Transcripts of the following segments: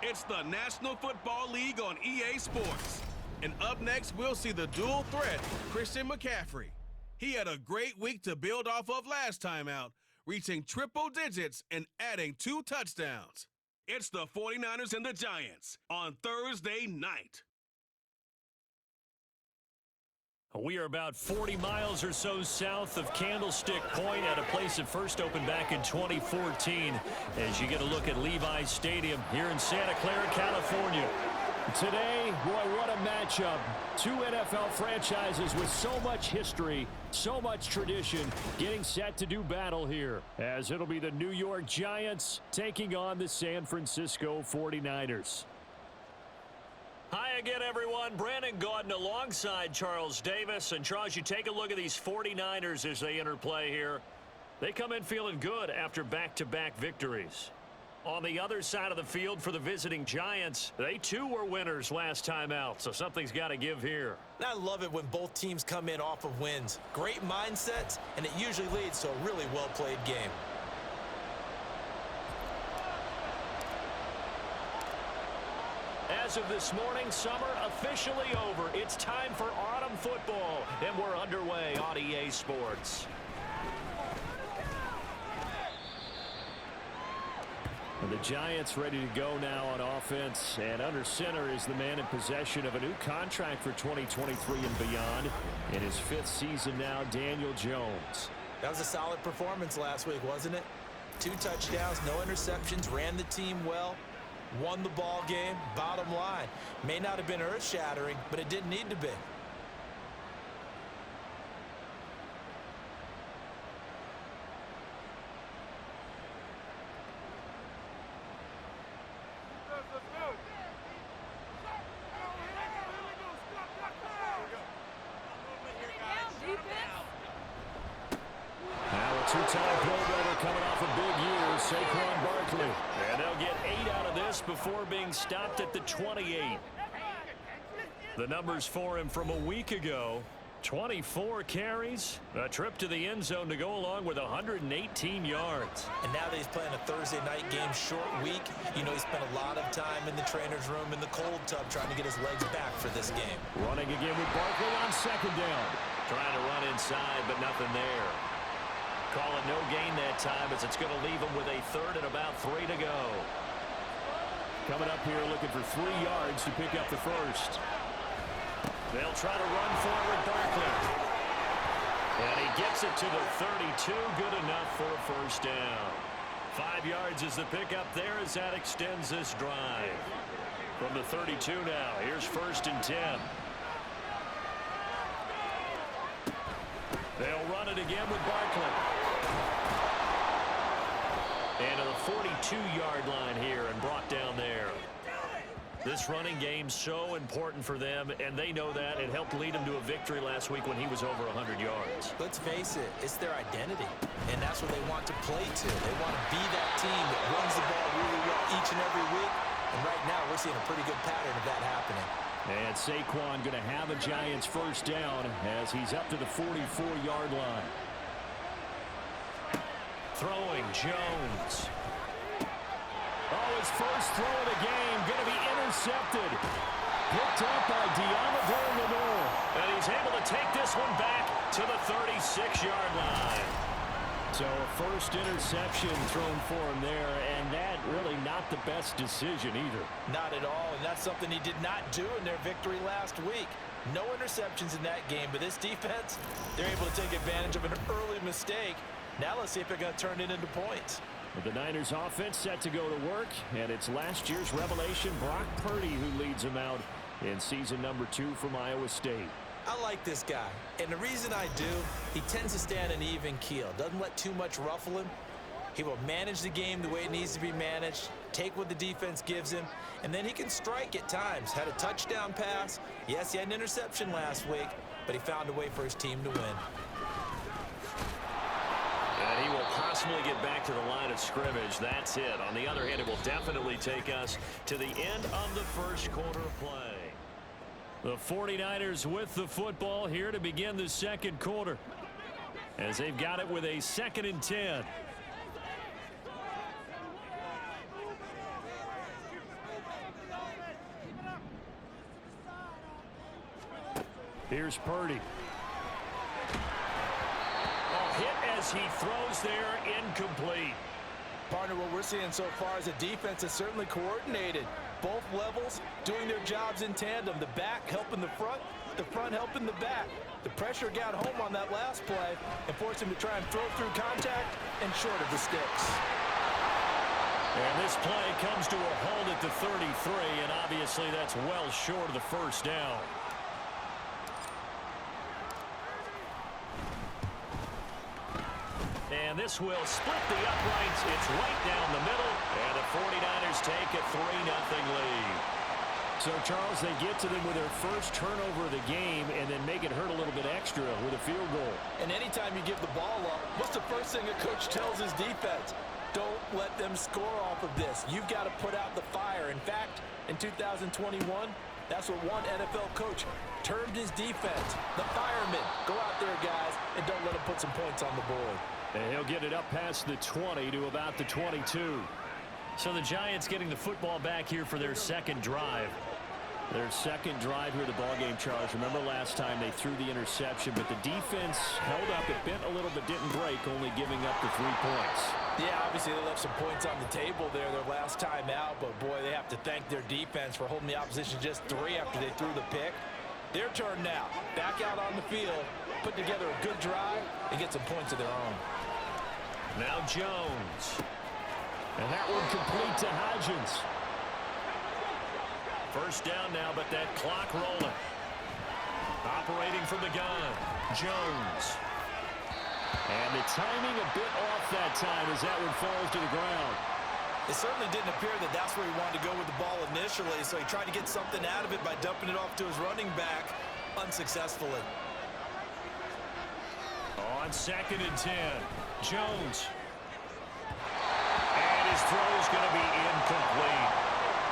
It's the National Football League on EA Sports. And up next, we'll see the dual threat, Christian McCaffrey. He had a great week to build off of last time out, reaching triple digits and adding 2 touchdowns. It's the 49ers and the Giants on Thursday night. We are about 40 miles or so south of Candlestick Point at a place that first opened back in 2014 as you get a look at Levi's Stadium here in Santa Clara, California. Today, boy, what a matchup. 2 NFL franchises with so much history, so much tradition, getting set to do battle here, as it'll be the New York Giants taking on the San Francisco 49ers. Hi again, everyone. Brandon Gaudin alongside Charles Davis. And Charles, you take a look at these 49ers as they enter play here. They come in feeling good after back-to-back victories. On the other side of the field for the visiting Giants, they too were winners last time out, so something's got to give here. And I love it when both teams come in off of wins. Great mindsets, and it usually leads to a really well-played game. As of this morning, summer officially over. It's time for autumn football, and we're underway on EA Sports. The Giants ready to go now on offense, and under center is the man in possession of a new contract for 2023 and beyond. In his 5th season now, Daniel Jones. That was a solid performance last week, wasn't it? 2 touchdowns, no interceptions, ran the team well, won the ball game. Bottom line, may not have been earth-shattering, but it didn't need to be. Two-time Pro Bowler coming off a big year, Saquon Barkley. And they'll get 8 out of this before being stopped at the 28. The numbers for him from a week ago: 24 carries, a trip to the end zone to go along with 118 yards. And now that he's playing a Thursday night game, short week, you know he spent a lot of time in the trainer's room in the cold tub trying to get his legs back for this game. Running again with Barkley on 2nd down. Trying to run inside, but nothing there. Call it no gain that time as it's going to leave him with a 3rd and about 3 to go. Coming up here looking for 3 yards to pick up the 1st. They'll try to run forward Barkley. And he gets it to the 32. Good enough for a 1st down. 5 yards is the pickup there as that extends this drive. From the 32 now, here's 1st and 10. They'll run it again with Barkley. And to the 42-yard line here and brought down there. This running game's so important for them, and they know that. It helped lead them to a victory last week when he was over 100 yards. Let's face it, it's their identity, and that's what they want to play to. They want to be that team that runs the ball really well each and every week, and right now we're seeing a pretty good pattern of that happening. And Saquon going to have a Giants 1st down as he's up to the 44-yard line. Throwing Jones. Oh, his first throw of the game going to be intercepted. Picked up by Deommodore Lenoir. And he's able to take this one back to the 36-yard line. So a 1st interception thrown for him there, and that really not the best decision either. Not at all, and that's something he did not do in their victory last week. No interceptions in that game, but this defense, they're able to take advantage of an early mistake. Now let's see if they're going to turn it into points. The Niners offense set to go to work, and it's last year's revelation, Brock Purdy, who leads them out in season number 2 from Iowa State. I like this guy, and the reason I do, he tends to stay on an even keel, doesn't let too much ruffle him. He will manage the game the way it needs to be managed, take what the defense gives him, and then he can strike at times. Had a touchdown pass. Yes, he had an interception last week, but he found a way for his team to win. And he will possibly get back to the line of scrimmage. That's it. On the other hand, it will definitely take us to the end of the 1st quarter of play. The 49ers with the football here to begin the 2nd quarter, as they've got it with a 2nd and 10. Here's Purdy. Oh, hit as he throws there, incomplete. Partner, what we're seeing so far is a defense that's certainly coordinated. Both levels doing their jobs in tandem. The back helping the front helping the back. The pressure got home on that last play and forced him to try and throw through contact and short of the sticks. And this play comes to a halt at the 33, and obviously that's well short of the first down. And this will split the uprights. It's right down the middle, and the 49ers take a 3-0 lead. So, Charles, they get to them with their first turnover of the game and then make it hurt a little bit extra with a field goal. And anytime you give the ball up, what's the first thing a coach tells his defense? Don't let them score off of this. You've got to put out the fire. In fact, in 2021, that's what one NFL coach termed his defense. The firemen. Go out there, guys, and don't let them put some points on the board. And he'll get it up past the 20 to about the 22. So the Giants getting the football back here for their second drive. Their second drive here of the ballgame, Charles. Remember last time they threw the interception, but the defense held up. It bent a little but didn't break, only giving up the 3 points. Yeah, obviously they left some points on the table there their last time out, but boy, they have to thank their defense for holding the opposition just 3 after they threw the pick. Their turn now. Back out on the field, put together a good drive, and get some points of their own. Now Jones. And that one complete to Hodgins. First down now, but that clock rolling. Operating from the gun, Jones. And the timing a bit off that time as that one falls to the ground. It certainly didn't appear that that's where he wanted to go with the ball initially, so he tried to get something out of it by dumping it off to his running back unsuccessfully. On 2nd and 10, Jones. And his throw is going to be incomplete.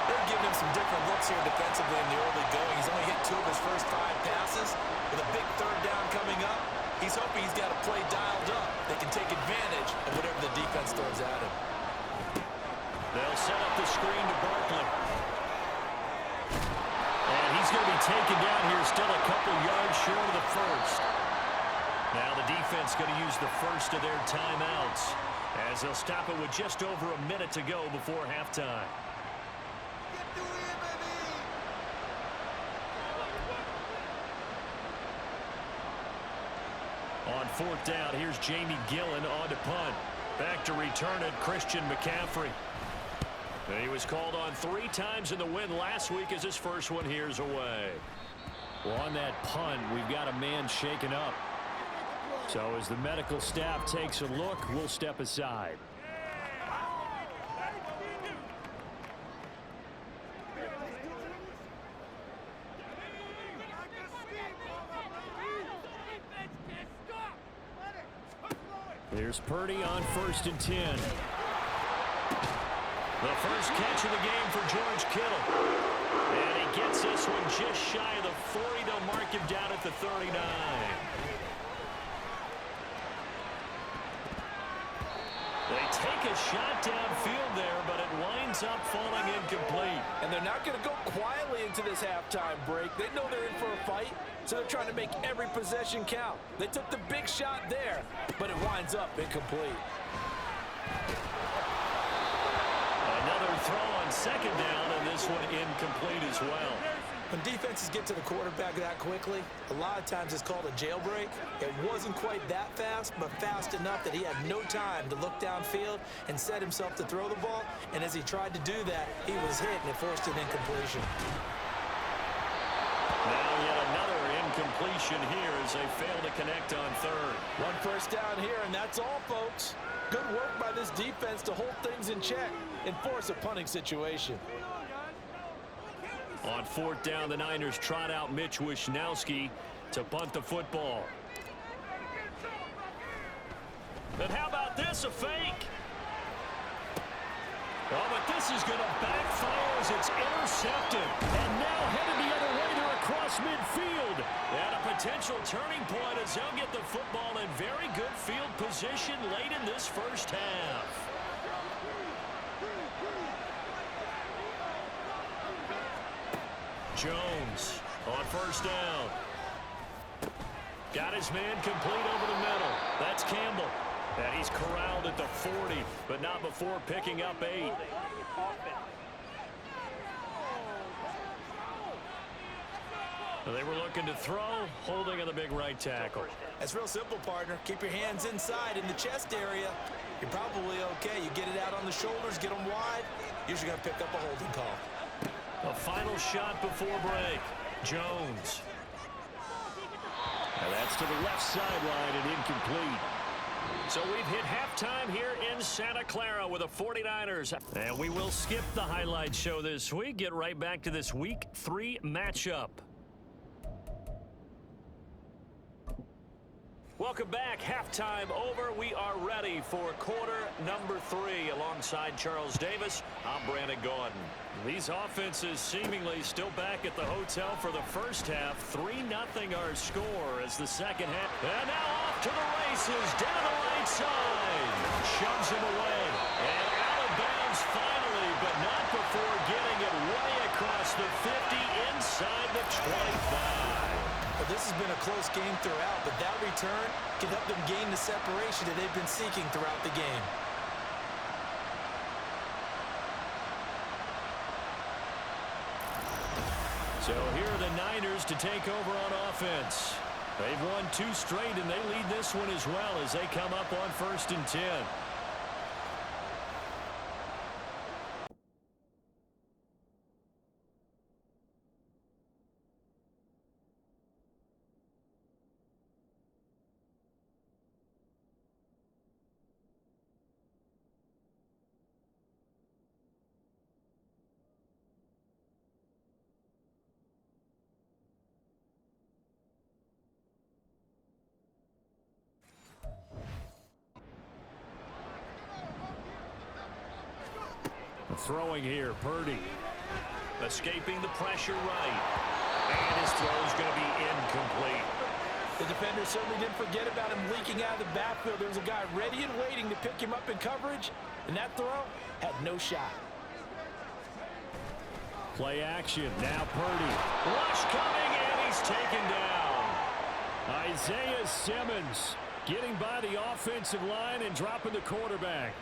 They're giving him some different looks here defensively in the early going. He's only hit 2 of his first 5 passes. With a big third down coming up, he's hoping he's got a play dialed up. They can take advantage of whatever the defense throws at him. They'll set up the screen to Barkley. And he's going to be taken down here, still a couple yards short of the first. Now the defense going to use the first of their timeouts as they'll stop it with just over a minute to go before halftime. On 4th down, here's Jamie Gillen on to punt. Back to return it, Christian McCaffrey. And he was called on 3 times in the win last week as his first one here's away. Well, on that punt, we've got a man shaken up. So as the medical staff takes a look, we'll step aside. Here's Purdy on 1st and 10. The first catch of the game for George Kittle. And he gets this one just shy of the 40. They'll mark him down at the 39. They take a shot downfield there, but it winds up falling incomplete. And they're not going to go quietly into this halftime break. They know they're in for a fight, so they're trying to make every possession count. They took the big shot there, but it winds up incomplete. Another throw on 2nd down, and this one incomplete as well. When defenses get to the quarterback that quickly, a lot of times it's called a jailbreak. It wasn't quite that fast, but fast enough that he had no time to look downfield and set himself to throw the ball. And as he tried to do that, he was hit and it forced an incompletion. Now yet another incompletion here as they fail to connect on 3rd. 1 first down here, and that's all, folks. Good work by this defense to hold things in check and force a punting situation. On 4th down, the Niners trot out Mitch Wishnowski to punt the football. And how about this, a fake? Oh, but this is going to backfire as it's intercepted. And now headed the other way, they're across midfield. And a potential turning point as they'll get the football in very good field position late in this first half. Jones on 1st down. Got his man complete over the middle. That's Campbell. And he's corralled at the 40, but not before picking up 8. They were looking to throw, holding on the big right tackle. That's real simple, partner. Keep your hands inside in the chest area. You're probably okay. You get it out on the shoulders, get them wide. Usually going to pick up a holding call. A final shot before break. Jones. And that's to the left sideline and incomplete. So we've hit halftime here in Santa Clara with the 49ers. And we will skip the highlight show this week. Get right back to this Week 3 matchup. Welcome back. Halftime over. We are ready for quarter number 3. Alongside Charles Davis, I'm Brandon Gaudin. These offenses seemingly still back at the hotel for the first half. 3-0 our score as the second half. And now off to the races down the right side. Shoves him away. And out of bounds finally, but not before getting it way across the 50 inside the 25. Well, this has been a close game throughout, but that return can help them gain the separation that they've been seeking throughout the game. So here are the Niners to take over on offense. They've won 2 straight, and they lead this one as well as they come up on 1st and 10. Throwing here, Purdy. Escaping the pressure right. And his throw is going to be incomplete. The defender certainly didn't forget about him leaking out of the backfield. There was a guy ready and waiting to pick him up in coverage, and that throw had no shot. Play action. Now Purdy. Rush coming, and he's taken down. Isaiah Simmons getting by the offensive line and dropping the quarterback.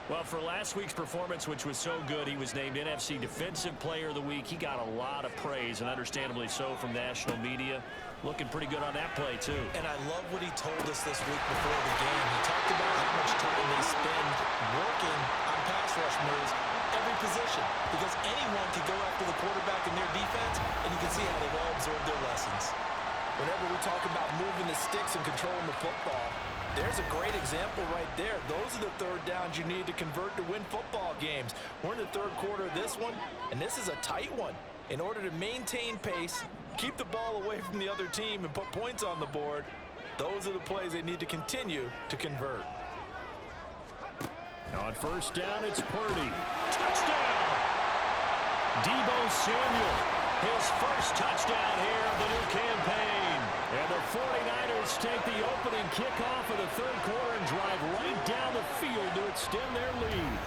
Well, for last week's performance, which was so good, he was named NFC Defensive Player of the Week. He got a lot of praise, and understandably so, from national media. Looking pretty good on that play, too. And I love what he told us this week before the game. He talked about how much time they spend working on pass rush moves, every position, because anyone can go after the quarterback in their defense, and you can see how they've all absorbed their lessons. Whenever we talk about moving the sticks and controlling the football, there's a great example right there. Those are the third downs you need to convert to win football games. We're in the third quarter of this one, and this is a tight one. In order to maintain pace, keep the ball away from the other team, and put points on the board, those are the plays they need to continue to convert. On 1st down, it's Purdy. Touchdown! Deebo Samuel, his first touchdown here of the new campaign. And the 49ers take the opening kickoff of the third quarter and drive right down the field to extend their lead.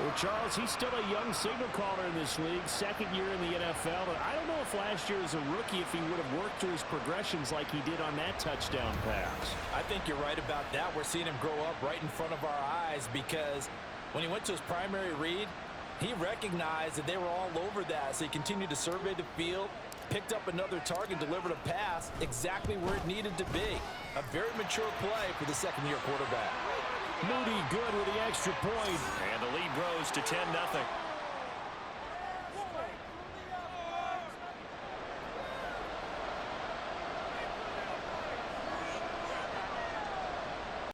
Well, Charles, he's still a young signal caller in this league, 2nd year in the NFL. But I don't know if last year as a rookie, if he would have worked through his progressions like he did on that touchdown pass. I think you're right about that. We're seeing him grow up right in front of our eyes, because when he went to his primary read, he recognized that they were all over that. So he continued to survey the field, picked up another target, delivered a pass exactly where it needed to be. A very mature play for the second-year quarterback. Moody good with the extra point. And the lead grows to 10-0.